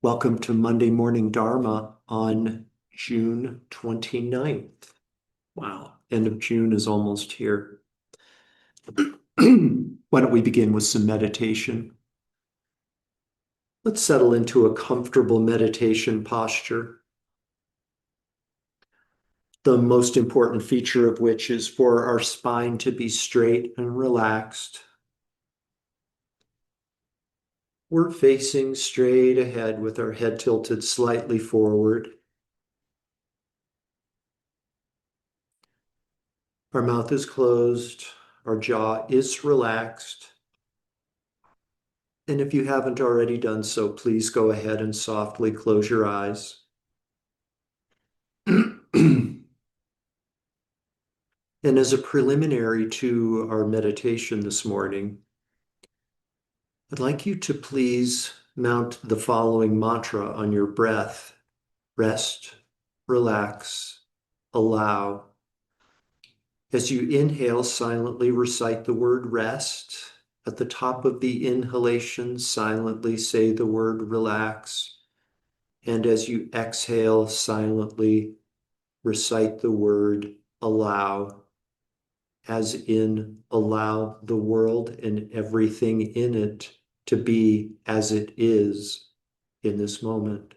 Welcome to Monday Morning Dharma on June 29th. Wow, end of June is almost here. Why don't we begin with some meditation? Let's settle into a comfortable meditation posture, the most important feature of which is for our spine to be straight and relaxed. We're facing straight ahead with our head tilted slightly forward. Our mouth is closed, our jaw is relaxed. And if you haven't already done so, please go ahead and softly close your eyes. And as a preliminary to our meditation this morning, I'd like you to please mount the following mantra on your breath: rest, relax, allow. As you inhale, silently recite the word rest. At the top of the inhalation, silently say the word relax. And as you exhale, silently recite the word allow, as in allow the world and everything in it to be as it is in this moment.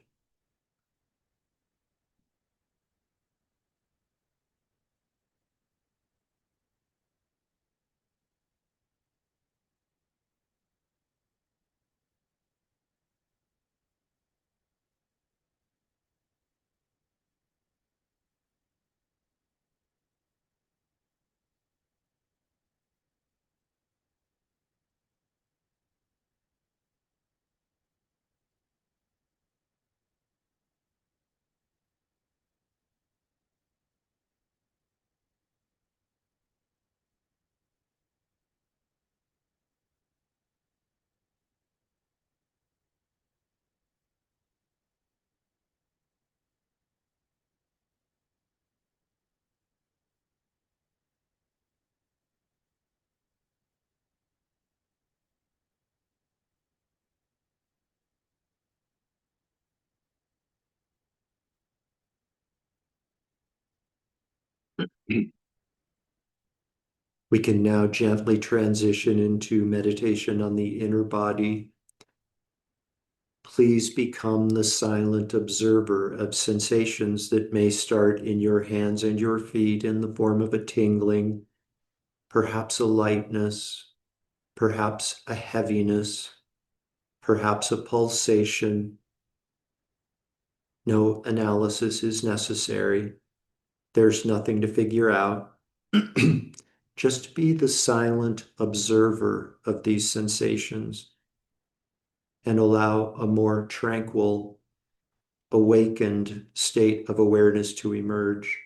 We can now gently transition into meditation on the inner body. Please become the silent observer of sensations that may start in your hands and your feet in the form of a tingling, perhaps a lightness, perhaps a heaviness, perhaps a pulsation. No analysis is necessary. There's nothing to figure out. Just be the silent observer of these sensations and allow a more tranquil, awakened state of awareness to emerge.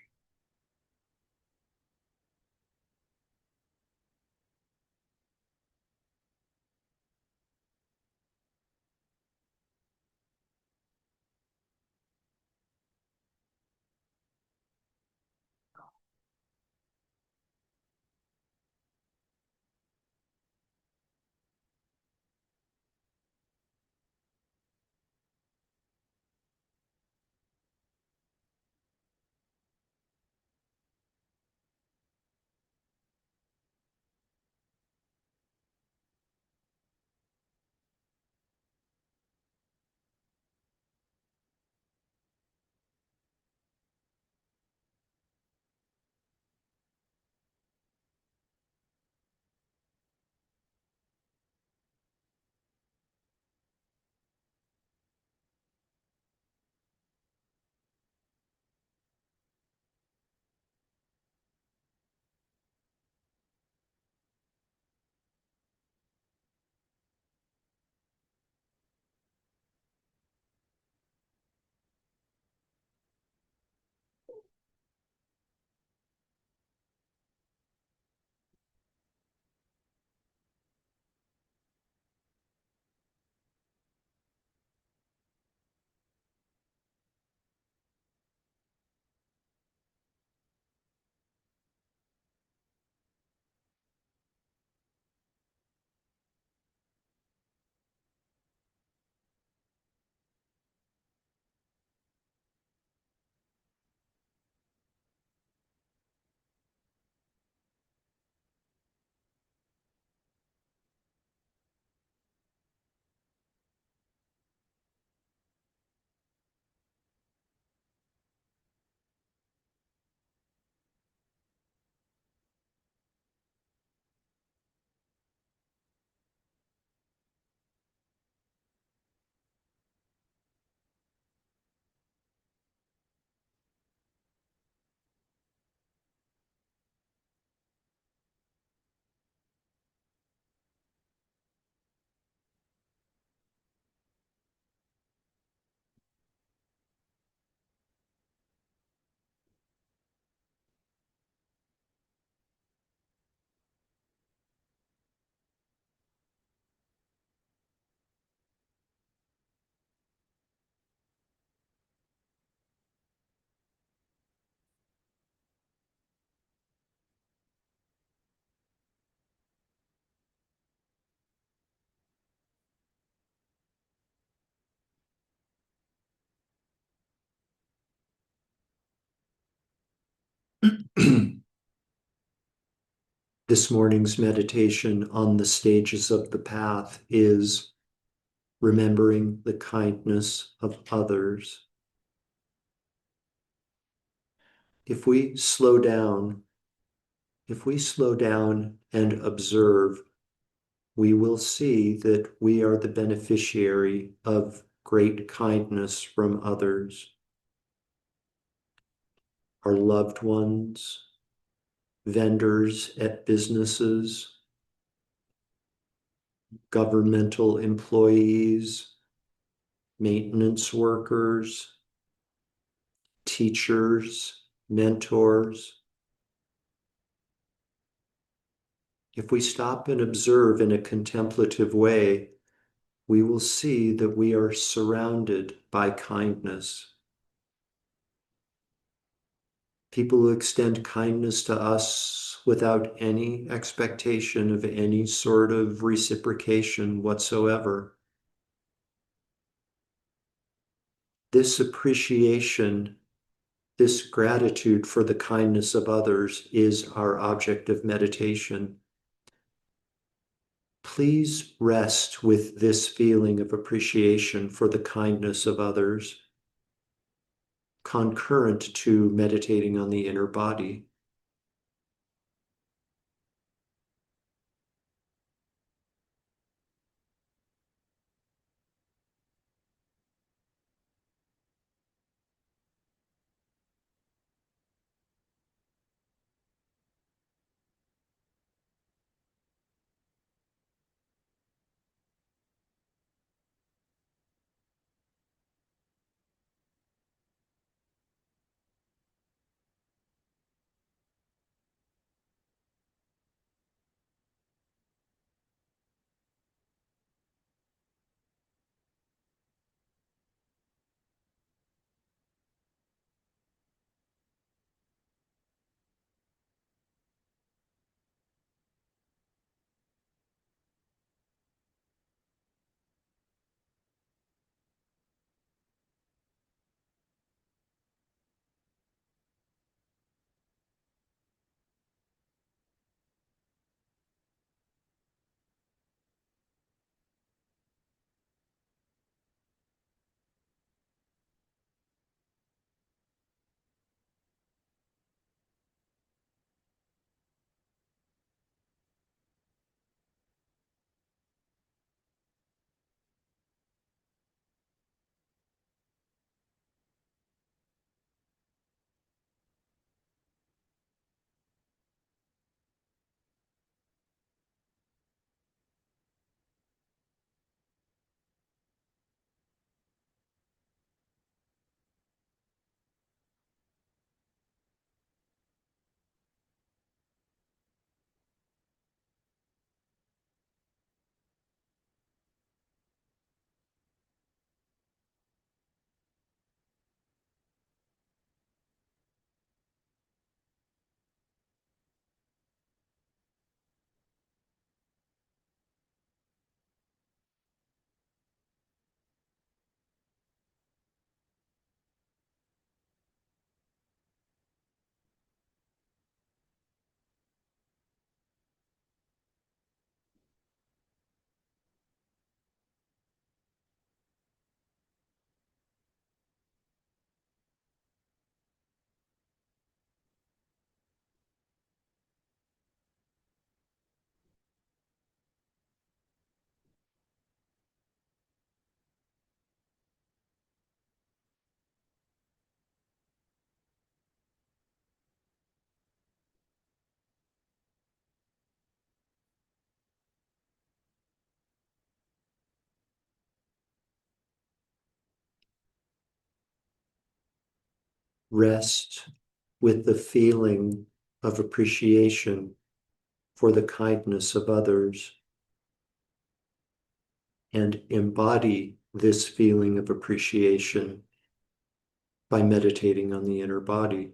This morning's meditation on the stages of the path is remembering the kindness of others. If we slow down, if we slow down and observe, we will see that we are the beneficiary of great kindness from others, our loved ones, vendors at businesses, governmental employees, maintenance workers, teachers, mentors. If we stop and observe in a contemplative way, we will see that we are surrounded by kindness. People who extend kindness to us without any expectation of any sort of reciprocation whatsoever. This appreciation, this gratitude for the kindness of others is our object of meditation. Please rest with this feeling of appreciation for the kindness of others, concurrent to meditating on the inner body. Rest with the feeling of appreciation for the kindness of others and embody this feeling of appreciation by meditating on the inner body.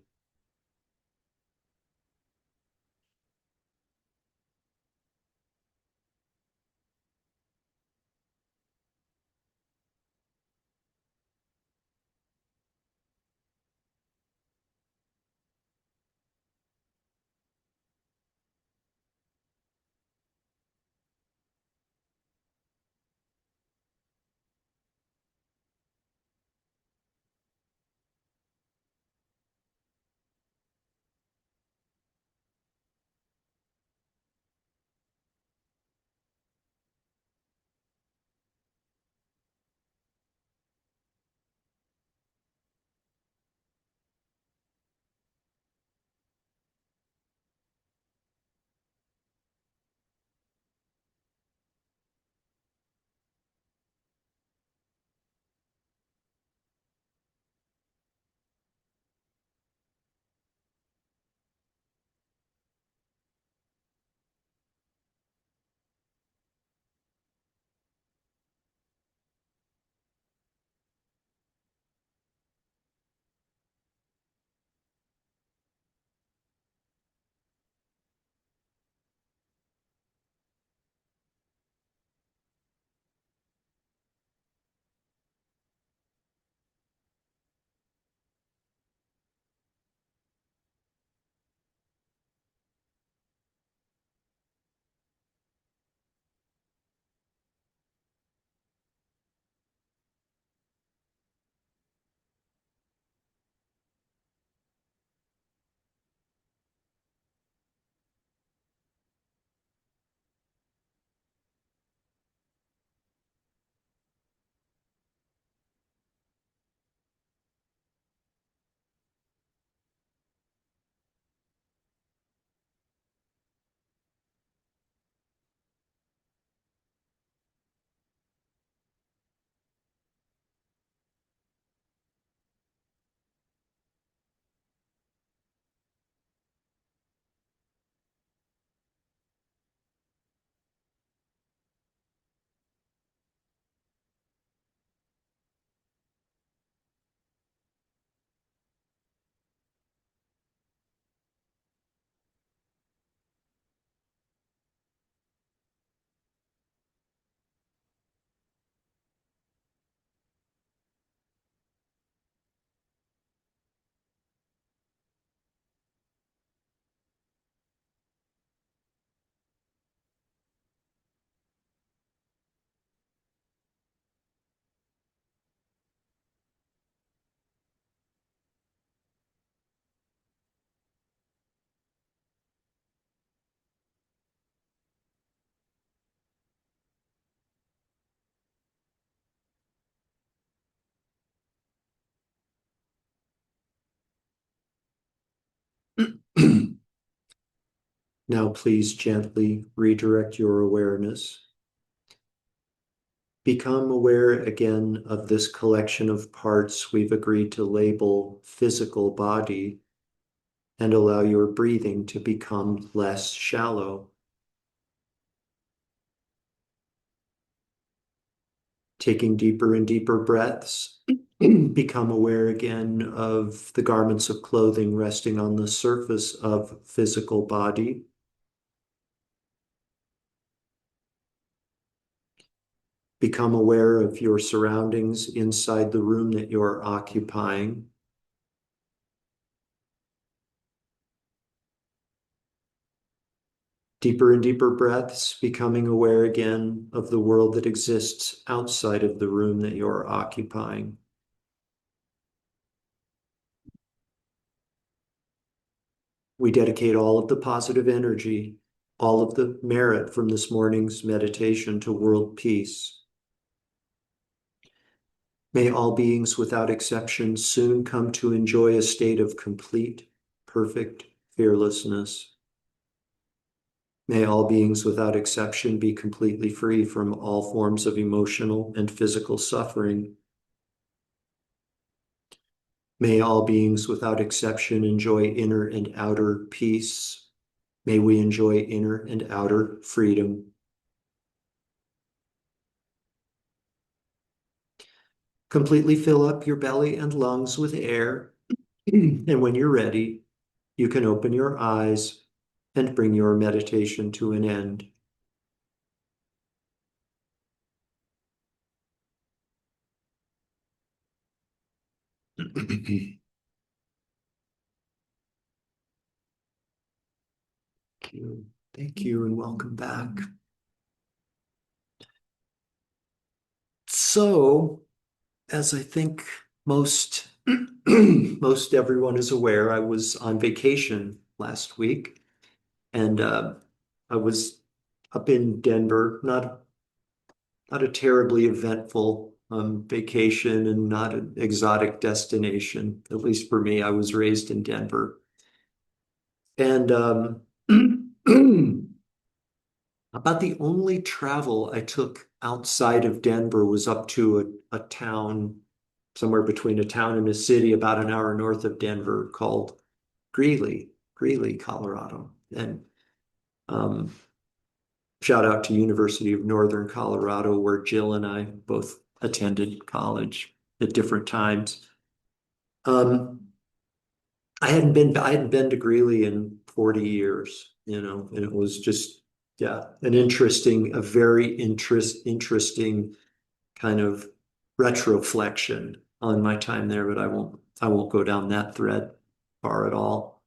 Now, please gently redirect your awareness. Become aware again of this collection of parts we've agreed to label physical body, and allow your breathing to become less shallow. Taking deeper and deeper breaths, become aware again of the garments of clothing resting on the surface of physical body. Become aware of your surroundings inside the room that you're occupying. Deeper and deeper breaths, becoming aware again of the world that exists outside of the room that you're occupying. We dedicate all of the positive energy, all of the merit from this morning's meditation to world peace. May all beings without exception soon come to enjoy a state of complete, perfect fearlessness. May all beings without exception be completely free from all forms of emotional and physical suffering. May all beings without exception enjoy inner and outer peace. May we enjoy inner and outer freedom. Completely fill up your belly and lungs with air. And when you're ready, you can open your eyes and bring your meditation to an end. Thank you. Thank you, and welcome back. So, as I think most most everyone is aware, I was on vacation last week, and I was up in Denver. Not a terribly eventful vacation, and not an exotic destination. At least for me, I was raised in Denver, and about the only travel I took outside of Denver was up to a town, somewhere between a town and a city about an hour north of Denver, called Greeley, Colorado. And um, shout out to University of Northern Colorado, where Jill and I both attended college at different times. Um, I hadn't been to Greeley in 40 years, and it was just, yeah, a very interesting kind of retroflection on my time there, but I won't go down that thread far at all.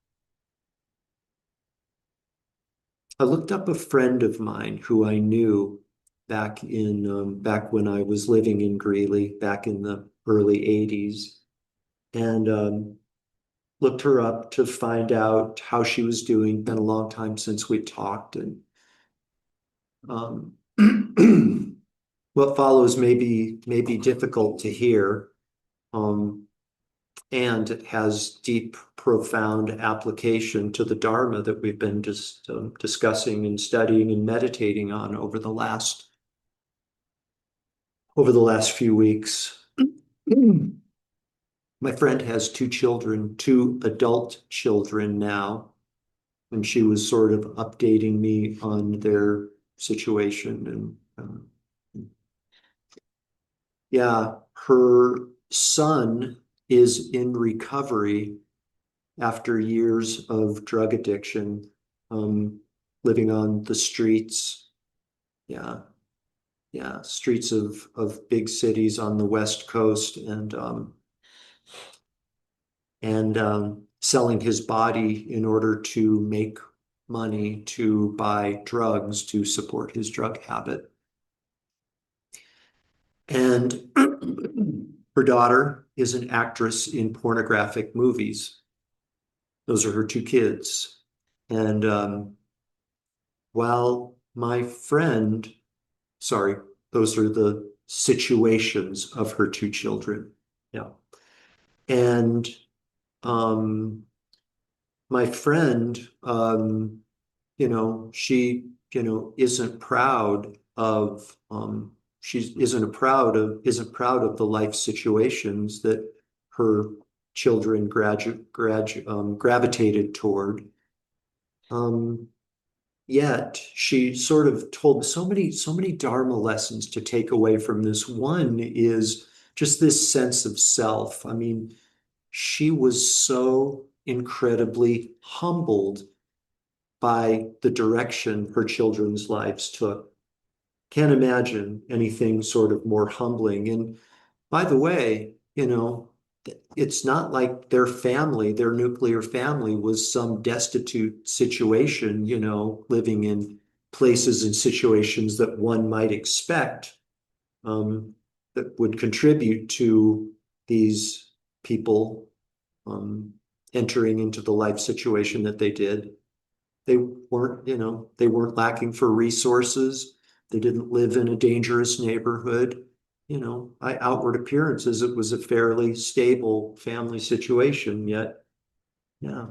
I looked up a friend of mine who I knew back when I was living in Greeley, back in the early 80s, and looked her up to find out how she was doing. Been a long time since we talked, and um, what follows may be difficult to hear, um, and it has deep, profound application to the Dharma that we've been just discussing and studying and meditating on over the last few weeks. My friend has two children, two adult children now, and she was sort of updating me on their situation. And yeah, her son is in recovery after years of drug addiction, um, living on the streets. Yeah, yeah, streets of big cities on the West Coast, and selling his body in order to make money to buy drugs to support his drug habit. And her daughter is an actress in pornographic movies. Those are her two kids. And while my friend, sorry, those are the situations of her two children. Yeah. And um, my friend, she, isn't proud of, she isn't proud of the life situations that her children gravitated toward. Um, Yet she sort of told so many Dharma lessons to take away from this. One is just this sense of self. I mean, she was so incredibly humbled by the direction her children's lives took. Can't imagine anything sort of more humbling. And by the way, it's not like their family, their nuclear family, was some destitute situation, living in places and situations that one might expect, that would contribute to these people um, entering into the life situation that they did. They weren't lacking for resources. They didn't live in a dangerous neighborhood. By outward appearances, it was a fairly stable family situation, yet, yeah.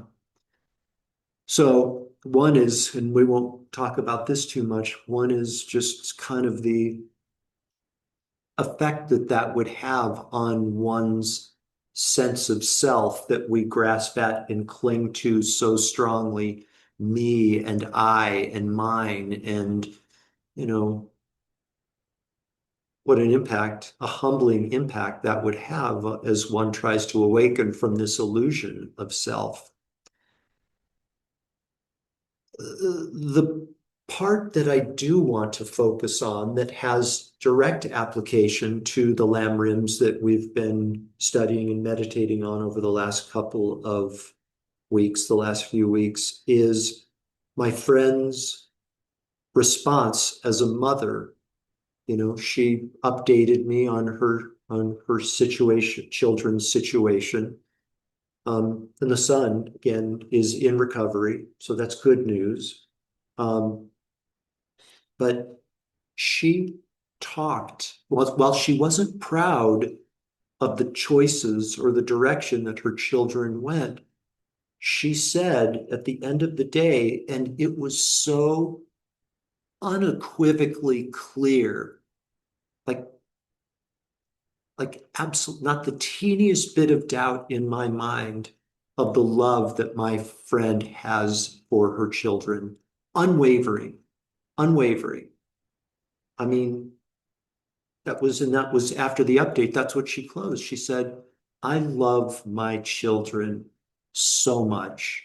So one is, and we won't talk about this too much, one is just kind of the effect that that would have on one's sense of self that we grasp at and cling to so strongly, me and I and mine, and you know what an impact, a humbling impact that would have as one tries to awaken from this illusion of self. The part that I do want to focus on that has direct application to the lamb rims that we've been studying and meditating on over the last couple of weeks, the last few weeks, is my friend's response as a mother. She updated me on her situation, children's situation. And the son, again, is in recovery, so that's good news. Um, but she talked, while she wasn't proud of the choices or the direction that her children went, she said at the end of the day, and it was so unequivocally clear, like absolute, not the teeniest bit of doubt in my mind of the love that my friend has for her children. Unwavering, unwavering. I mean, that was after the update. That's what she closed. She said, I love my children so much.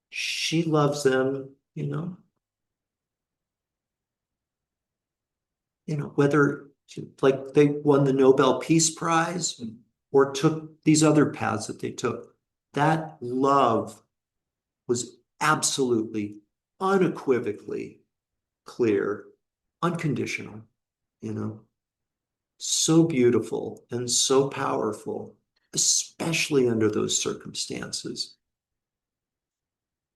She loves them, whether like they won the Nobel Peace Prize or took these other paths that they took. That love was absolutely, unequivocally clear, unconditional, you know, so beautiful and so powerful, especially under those circumstances.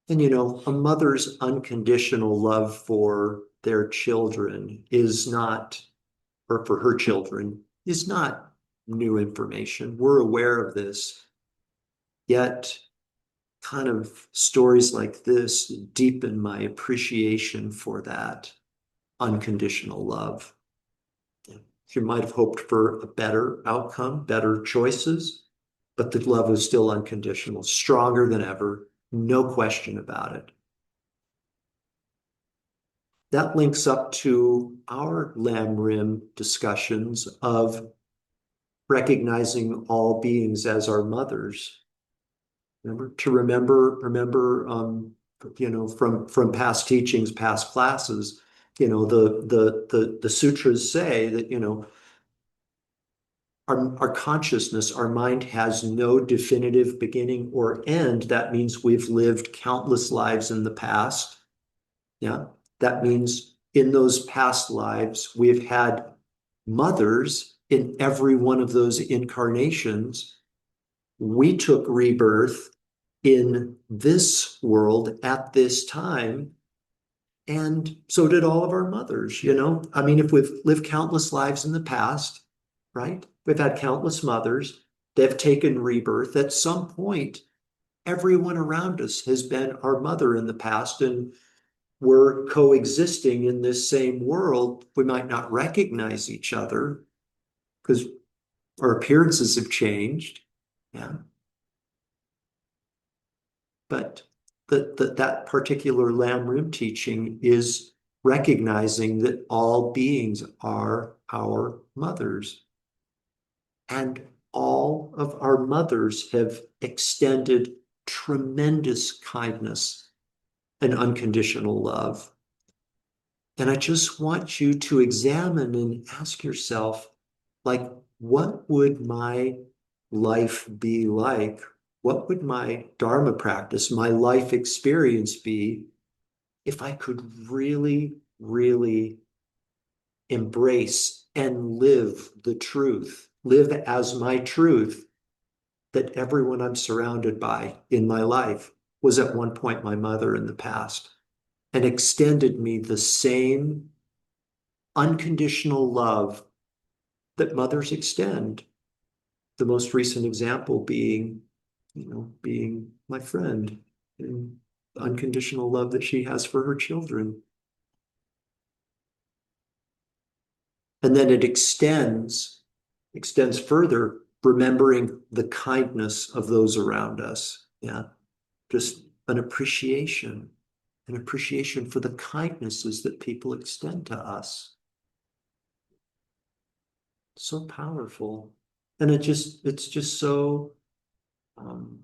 And, a mother's unconditional love for their children is not, or for her children, is not new information. We're aware of this, yet kind of stories like this deepen my appreciation for that unconditional love. You might have hoped for a better outcome, better choices, but the love is still unconditional, stronger than ever, no question about it. That links up to our lamb rim discussions of recognizing all beings as our mothers. Remember, from past teachings, past classes, the sutras say that, our consciousness, our mind has no definitive beginning or end. That means we've lived countless lives in the past. Yeah. That means in those past lives, we've had mothers in every one of those incarnations. We took rebirth in this world at this time. And so did all of our mothers. I mean, if we've lived countless lives in the past, right? We've had countless mothers. They've taken rebirth at some point. everyone around us has been our mother in the past, and we're coexisting in this same world. We might not recognize each other because our appearances have changed. Yeah. But that particular Lamb Rim teaching is recognizing that all beings are our mothers. And all of our mothers have extended tremendous kindness and unconditional love. And I just want you to examine and ask yourself, like, what would my life be like? What would my Dharma practice, my life experience be if I could really, really embrace and live the truth, live as my truth that everyone I'm surrounded by in my life was at one point my mother in the past and extended me the same unconditional love that mothers extend. The most recent example being, being my friend and the unconditional love that she has for her children. And then it extends further, remembering the kindness of those around us. Yeah. Just an appreciation for the kindnesses that people extend to us. So powerful. And it's just so, um,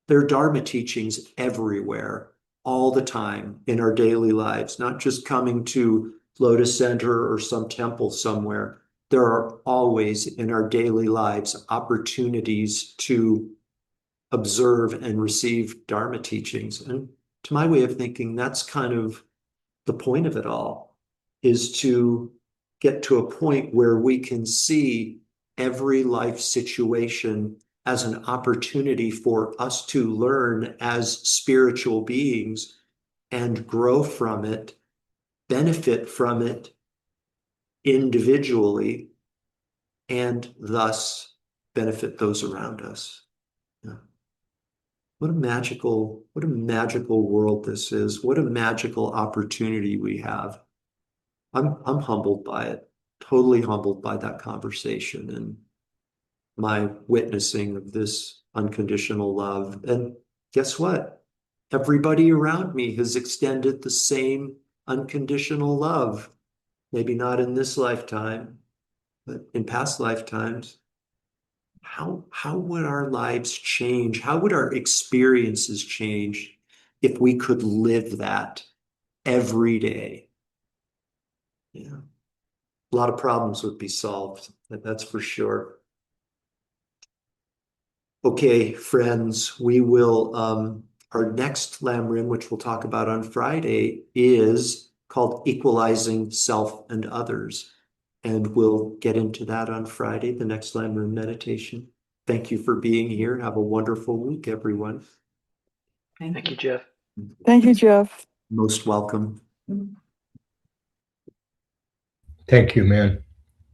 there are Dharma teachings everywhere, all the time in our daily lives, not just coming to Lotus Center or some temple somewhere. There are always in our daily lives opportunities to observe and receive Dharma teachings. And to my way of thinking, that's kind of the point of it all, is to get to a point where we can see every life situation as an opportunity for us to learn as spiritual beings and grow from it, benefit from it individually, and thus benefit those around us. Yeah. What a magical world this is. What a magical opportunity we have. I'm humbled by it, totally humbled by that conversation and my witnessing of this unconditional love. And guess what? Everybody around me has extended the same unconditional love. Maybe not in this lifetime, but in past lifetimes. How would our lives change? How would our experiences change if we could live that every day? Yeah. A lot of problems would be solved. That's for sure. Okay, friends, we will, our next Lamrim, which we'll talk about on Friday, is called Equalizing Self and Others. And we'll get into that on Friday, the next Lamrim meditation. Thank you for being here. Have a wonderful week, everyone. Thank you, Jeff. Thank you, Jeff. Most welcome. Thank you, man.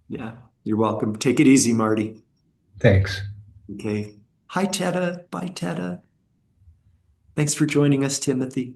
Yeah, you're welcome. Take it easy, Marty. Thanks. Okay. Hi, Teta. Bye, Teta. Thanks for joining us, Timothy.